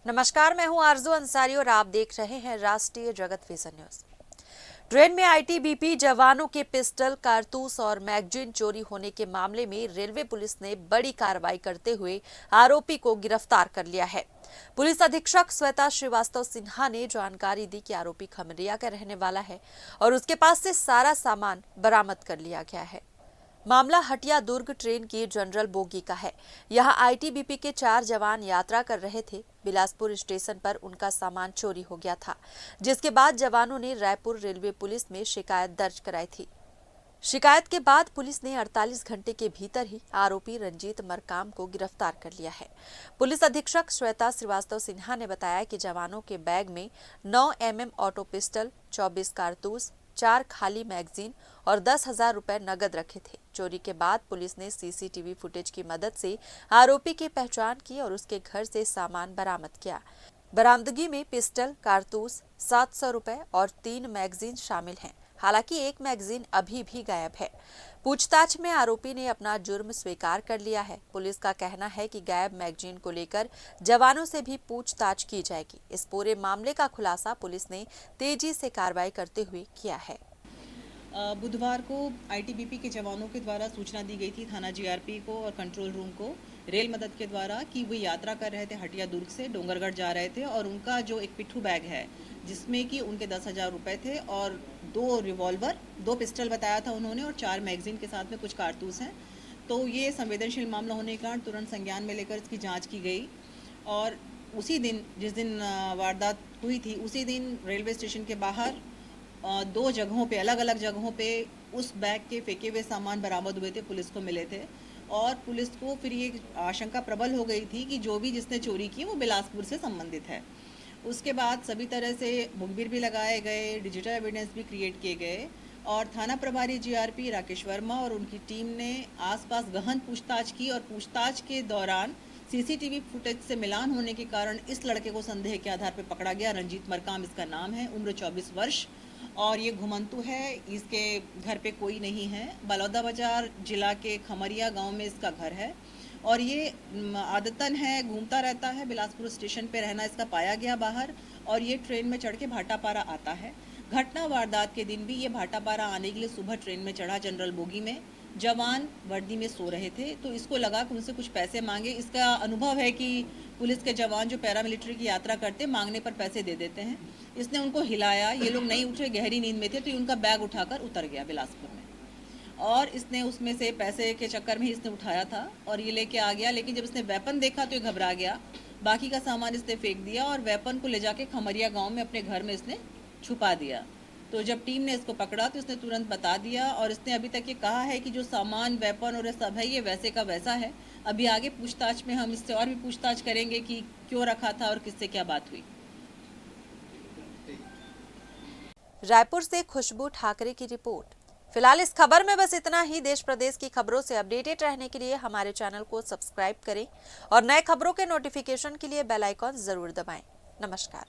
नमस्कार, मैं हूं आरजू अंसारी और आप देख रहे हैं राष्ट्रीय जगत विजन न्यूज। ट्रेन में आईटीबीपी जवानों के पिस्टल, कारतूस और मैगजीन चोरी होने के मामले में रेलवे पुलिस ने बड़ी कार्रवाई करते हुए आरोपी को गिरफ्तार कर लिया है। पुलिस अधीक्षक श्वेता श्रीवास्तव सिन्हा ने जानकारी दी कि आरोपी खमरिया का रहने वाला है और उसके पास से सारा सामान बरामद कर लिया गया है। मामला हटिया दुर्ग ट्रेन की जनरल बोगी का है। यहां आईटीबीपी के 4 जवान यात्रा कर रहे थे। बिलासपुर स्टेशन पर उनका सामान चोरी हो गया था, जिसके बाद जवानों ने रायपुर रेलवे पुलिस में शिकायत दर्ज कराई थी। शिकायत के बाद पुलिस ने 48 घंटे के भीतर ही आरोपी रंजीत मरकाम को गिरफ्तार कर लिया है। पुलिस अधीक्षक श्वेता श्रीवास्तव सिन्हा ने बताया कि जवानों के बैग में 9 mm ऑटो पिस्टल, 24 कारतूस, 4 खाली मैगजीन और 10,000 रुपए नगद रखे थे। चोरी के बाद पुलिस ने सीसीटीवी फुटेज की मदद से आरोपी की पहचान की और उसके घर से सामान बरामद किया। बरामदगी में पिस्टल, कारतूस, 700 रुपए और 3 मैगजीन शामिल हैं। हालांकि एक मैगजीन अभी भी गायब है। पूछताछ में आरोपी ने अपना जुर्म स्वीकार कर लिया है। पुलिस का कहना है कि गायब मैगजीन को लेकर जवानों से भी पूछताछ की जाएगी। इस पूरे मामले का खुलासा पुलिस ने तेजी से कार्रवाई करते हुए किया है। बुधवार को आईटीबीपी के जवानों के द्वारा सूचना दी गई थी थाना जीआरपी को और कंट्रोल रूम को रेल मदद के द्वारा कि वो यात्रा कर रहे थे हटिया दुर्ग से डोंगरगढ़ जा रहे थे और उनका जो एक पिट्ठू बैग है जिसमें कि उनके 10,000 रुपए थे और 2 रिवॉल्वर, 2 पिस्टल बताया था उन्होंने और 4 मैगजीन के साथ में कुछ कारतूस हैं। तो ये संवेदनशील मामला होने के कारण तुरंत संज्ञान में लेकर इसकी जाँच की गई और उसी दिन जिस दिन वारदात हुई थी उसी दिन रेलवे स्टेशन के बाहर 2 जगहों पे, अलग अलग जगहों पे उस बैग के फेंके हुए सामान बरामद हुए थे, पुलिस को मिले थे और पुलिस को फिर ये आशंका प्रबल हो गई थी कि जो भी जिसने चोरी की वो बिलासपुर से संबंधित है। उसके बाद सभी तरह से मुखबिर भी लगाए गए, डिजिटल एविडेंस भी क्रिएट किए गए और थाना प्रभारी जीआरपी राकेश वर्मा और उनकी टीम ने आसपास गहन पूछताछ की और पूछताछ के दौरान सीसीटीवी फुटेज से मिलान होने के कारण इस लड़के को संदेह के आधार पर पकड़ा गया। रंजीत मरकाम इसका नाम है, उम्र 24 वर्ष और ये घुमंतु है। इसके घर पे कोई नहीं है। बलौदाबाजार जिला के खमरिया गांव में इसका घर है और ये आदतन है, घूमता रहता है। बिलासपुर स्टेशन पे रहना इसका पाया गया बाहर और ये ट्रेन में चढ़ के भाटापारा आता है। घटना वारदात के दिन भी ये भाटापारा आने के लिए सुबह ट्रेन में चढ़ा जनरल बोगी में। जवान वर्दी में सो रहे थे तो इसको लगा कि उनसे कुछ पैसे मांगे। इसका अनुभव है कि पुलिस के जवान जो पैरामिलिट्री की यात्रा करते मांगने पर पैसे दे देते हैं। इसने उनको हिलाया, ये लोग नहीं उठे, गहरी नींद में थे तो उनका बैग उठाकर उतर गया बिलासपुर में और इसने उसमें से पैसे के चक्कर में इसने उठाया था और ये लेके आ गया। लेकिन जब इसने वेपन देखा तो ये घबरा गया। बाकी का सामान इसने फेंक दिया और वेपन को ले जाके खमरिया गाँव में अपने घर में इसने छुपा दिया। तो जब टीम ने इसको पकड़ा तो इसने तुरंत बता दिया और इसने अभी तक ये कहा है कि जो सामान, वेपन और ये सब है ये वैसे का वैसा है। अभी आगे पूछताछ में हम इससे और भी पूछताछ करेंगे कि क्यों रखा था और किससे क्या बात हुई। रायपुर से खुशबू ठाकरे की रिपोर्ट। फिलहाल इस खबर में बस इतना ही। देश प्रदेश की खबरों से अपडेटेड रहने के लिए हमारे चैनल को सब्सक्राइब करें और नए खबरों के नोटिफिकेशन के लिए बेल आइकॉन जरूर दबाएं। नमस्कार।